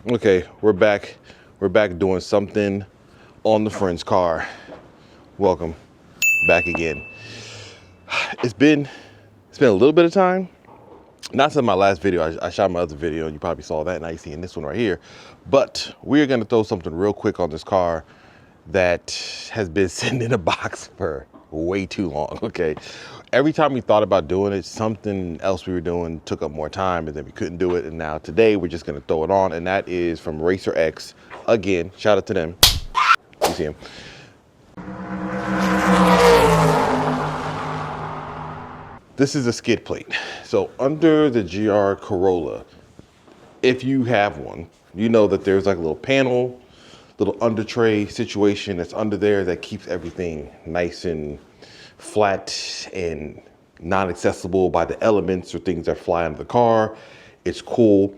Okay, we're back. We're back doing something on the friend's car. Welcome back again. It's been a little bit of time. Not since my last video. I shot my other video and you probably saw that. Now you're seeing this one right here. But we're gonna throw something real quick on this car that has been sitting in a box for way too long, okay? Every time we thought about doing it, something else we were doing took up more time and then we couldn't do it. And now today we're just gonna throw it on, and that is from Racer X. Again, shout out to them. You see him. This is a skid plate. So under the GR Corolla, if you have one, you know that there's like a little panel, little undertray situation that's under there that keeps everything nice and flat and non-accessible by the elements or things that fly under the car. It's cool.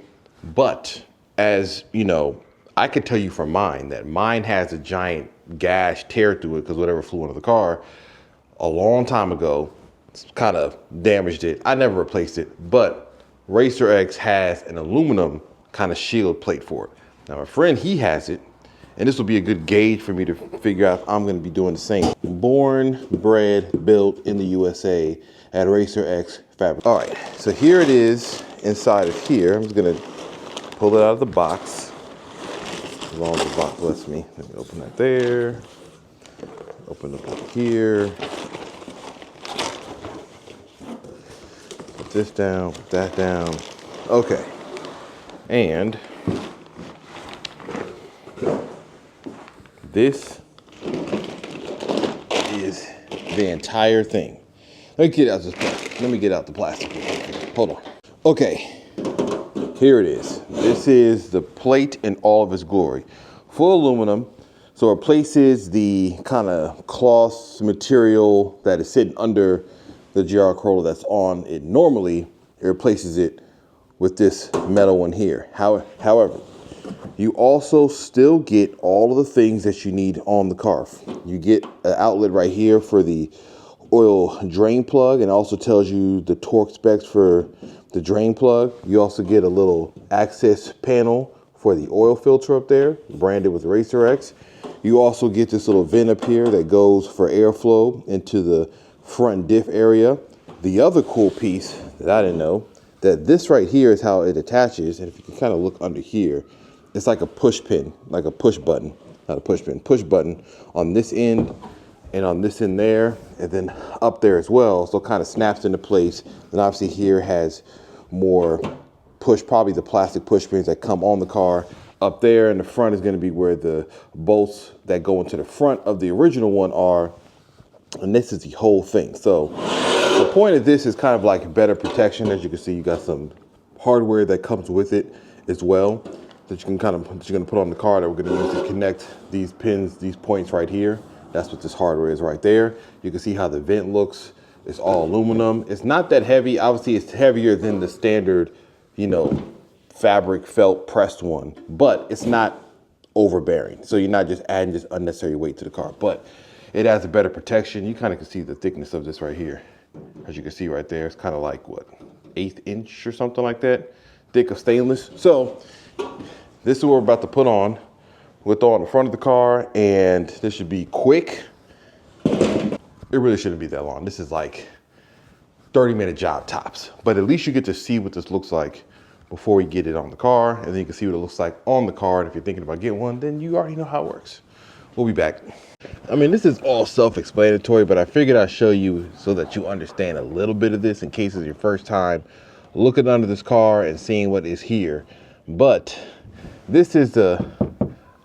But as you know, I could tell you from mine that mine has a giant gash tear through it because whatever flew under the car a long time ago kind of damaged it. I never replaced it, but Racer X has an aluminum kind of shield plate for it. Now my friend, he has it, and this will be a good gauge for me to figure out if I'm gonna be doing the same. Born, bred, built in the USA at Racer X Fabric. All right, so here it is inside of here. I'm just gonna pull it out of the box, as long as the box lets me. Let me open that there, open it up here. Put this down, put that down. Okay, and this is the entire thing. Let me get out this plastic. Let me get out the plastic. Hold on. Okay, here it is. This is the plate in all of its glory. Full aluminum, so it replaces the kind of cloth material that is sitting under the GR Corolla that's on it normally. It replaces it with this metal one here. However, you also still get all of the things that you need on the car. You get an outlet right here for the oil drain plug, and also tells you the torque specs for the drain plug. You also get a little access panel for the oil filter up there, branded with Racer X. You also get this little vent up here that goes for airflow into the front diff area. The other cool piece that I didn't know, that this right here is how it attaches, and if you can kind of look under here, it's like a push pin, like a push button, not a push pin, push button on this end and on this end there, and then up there as well. So it kind of snaps into place. And obviously here has more push, probably the plastic push pins that come on the car. Up there in the front is going to be where the bolts that go into the front of the original one are. And this is the whole thing. So the point of this is kind of like better protection. As you can see, you got some hardware that comes with it as well, that you can that you're gonna put on the car that we're gonna use to connect these pins, these points right here. That's what this hardware is right there. You can see how the vent looks. It's all aluminum. It's not that heavy. Obviously, it's heavier than the standard, you know, fabric felt pressed one, but it's not overbearing. So you're not just adding just unnecessary weight to the car, but it has a better protection. You kind of can see the thickness of this right here. As you can see right there, it's kind of like what, 1/8 inch or something like that, thick of stainless. So this is what we're about to put on. We'll throw on the front of the car, and this should be quick. It really shouldn't be that long. This is like 30-minute job tops, but at least you get to see what this looks like before you get it on the car, and then you can see what it looks like on the car. And if you're thinking about getting one, then you already know how it works. We'll be back. I mean, this is all self-explanatory, but I figured I'd show you so that you understand a little bit of this in case it's your first time looking under this car and seeing what is here. But this is the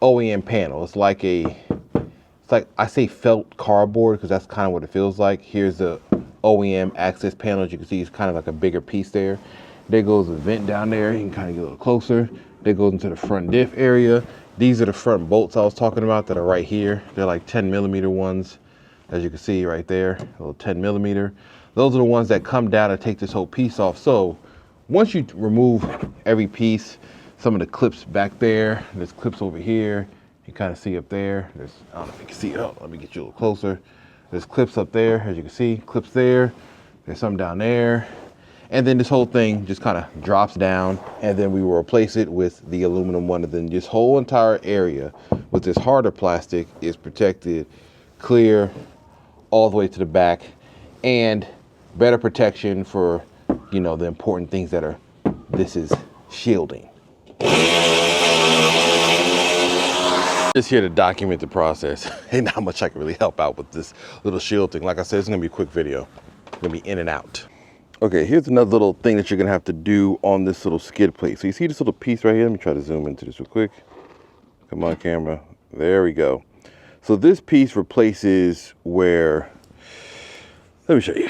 OEM panel. It's like I say felt cardboard because that's kind of what it feels like. Here's the OEM access panel. As you can see, it's kind of like a bigger piece there. There goes the vent down there. You can kind of get a little closer. There goes into the front diff area. These are the front bolts I was talking about that are right here. They're like 10mm ones, as you can see right there, a little 10mm. Those are the ones that come down and take this whole piece off. So once you remove every piece, some of the clips back there, there's clips over here. You kind of see up there. There's, I don't know if you can see it. Oh, let me get you a little closer. There's clips up there, as you can see, clips there. There's some down there. And then this whole thing just kind of drops down, and then we will replace it with the aluminum one. And then this whole entire area with this harder plastic is protected clear all the way to the back, and better protection for, you know, the important things that are, this is shielding. Just here to document the process. Ain't not much I can really help out with this little shield thing. Like I said, it's gonna be a quick video. It's gonna be in and out. Okay, here's another little thing that you're gonna have to do on this little skid plate. So you see this little piece right here? Let me try to zoom into this real quick. Come on, camera. There we go. So this piece replaces where, let me show you.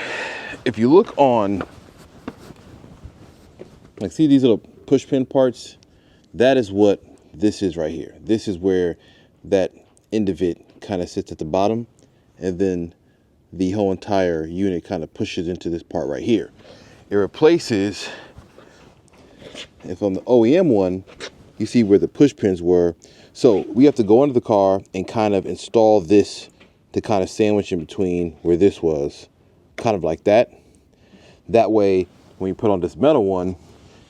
If you look on, like, see these little push pin parts? That is what this is right here. This is where that end of it kind of sits at the bottom, and then the whole entire unit kind of pushes into this part right here. It replaces, if on the OEM one, you see where the push pins were. So we have to go under the car and kind of install this to kind of sandwich in between where this was, kind of like that. That way, when you put on this metal one,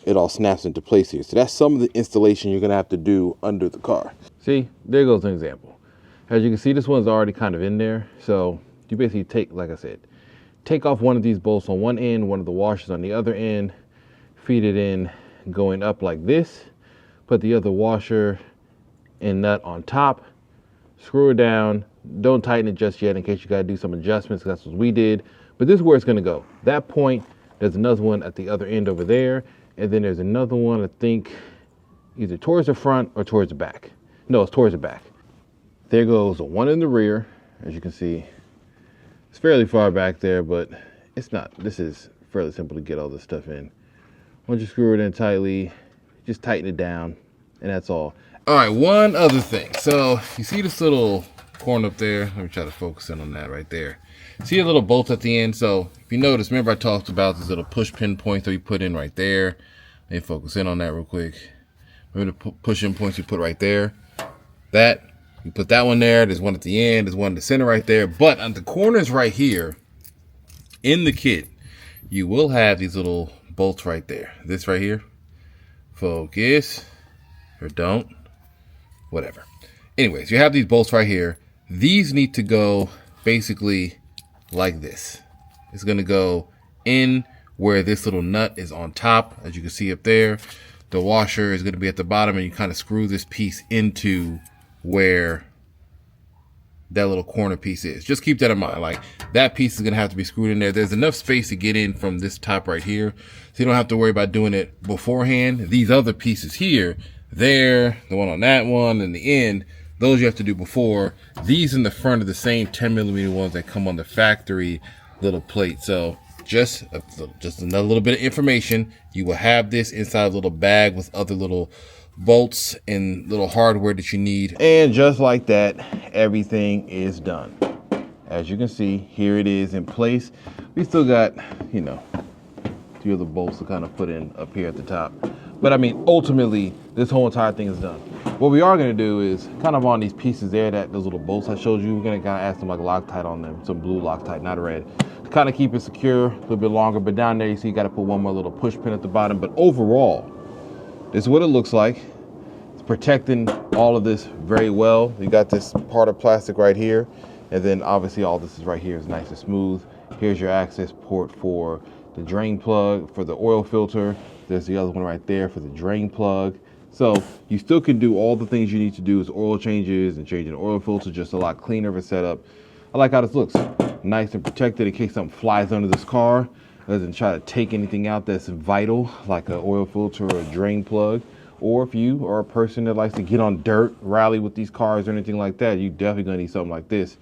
it all snaps into place here. So that's some of the installation you're gonna have to do under the car. See, there goes an example. As you can see, this one's already kind of in there. So you basically take, like I said, take off one of these bolts on one end, one of the washers on the other end, feed it in going up like this, put the other washer and nut on top, screw it down. Don't tighten it just yet in case you gotta do some adjustments, because that's what we did. But this is where it's gonna go. That point, there's another one at the other end over there, and then there's another one, I think, either towards the front or towards the back. No, it's towards the back. There goes one in the rear, as you can see. It's fairly far back there, but it's not. This is fairly simple to get all this stuff in. Once you screw it in tightly, just tighten it down, and that's all. All right, one other thing. So you see this little corner up there? Let me try to focus in on that right there. See a little bolt at the end? So if you notice, remember I talked about this little push pin points that we put in right there. Let me focus in on that real quick. Remember the push in points you put right there? That, you put that one there. There's one at the end. There's one in the center right there. But on the corners right here, in the kit, you will have these little bolts right there. This right here. Focus. Or don't. Whatever. Anyways, you have these bolts right here. These need to go basically like this. It's going to go in where this little nut is on top, as you can see up there. The washer is going to be at the bottom, and you kind of screw this piece into where that little corner piece is. Just keep that in mind. Like, that piece is going to have to be screwed in there. There's enough space to get in from this top right here, so you don't have to worry about doing it beforehand. These other pieces here, there, the one on that one, and the end, those you have to do before. These in the front are the same 10mm ones that come on the factory little plate. So just another little bit of information. You will have this inside a little bag with other little bolts and little hardware that you need. And just like that, everything is done. As you can see, here it is in place. We still got, you know, a few other bolts to kind of put in up here at the top. But I mean, ultimately, this whole entire thing is done. What we are gonna do is kind of on these pieces there, those little bolts I showed you, we're gonna kind of add some like Loctite on them, some blue Loctite, not red, to kind of keep it secure a little bit longer. But down there, you see, you gotta put one more little push pin at the bottom. But overall, this is what it looks like. It's protecting all of this very well. You got this part of plastic right here, and then obviously all this is right here is nice and smooth. Here's your access port for the drain plug, for the oil filter. There's the other one right there for the drain plug. So you still can do all the things you need to do as oil changes and changing the oil filter, just a lot cleaner of a setup. I like how this looks. Nice and protected in case something flies under this car. Doesn't try to take anything out that's vital, like an oil filter or a drain plug. Or if you are a person that likes to get on dirt, rally with these cars or anything like that, you definitely gonna need something like this.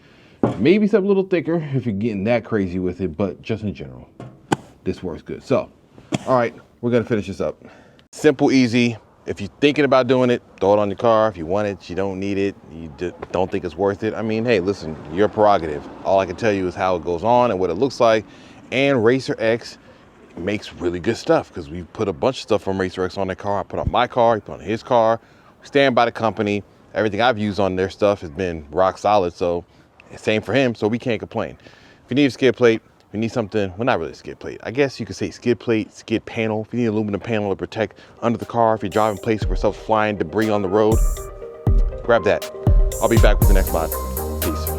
Maybe something a little thicker if you're getting that crazy with it, but just in general, this works good. So, all right, we're gonna finish this up. Simple, easy. If you're thinking about doing it, throw it on your car. If you want it, you don't need it, you don't think it's worth it. I mean, hey, listen, your prerogative. All I can tell you is how it goes on and what it looks like. And Racer X makes really good stuff, because we put a bunch of stuff from Racer X on their car. I put on my car, he put on his car. Stand by the company. Everything I've used on their stuff has been rock solid. So same for him, so we can't complain. If you need a skid plate, We need something, well, not really a skid plate. I guess you could say skid plate, skid panel. If you need an aluminum panel to protect under the car, if you're driving places where stuff's flying debris on the road, grab that. I'll be back with the next mod. Peace.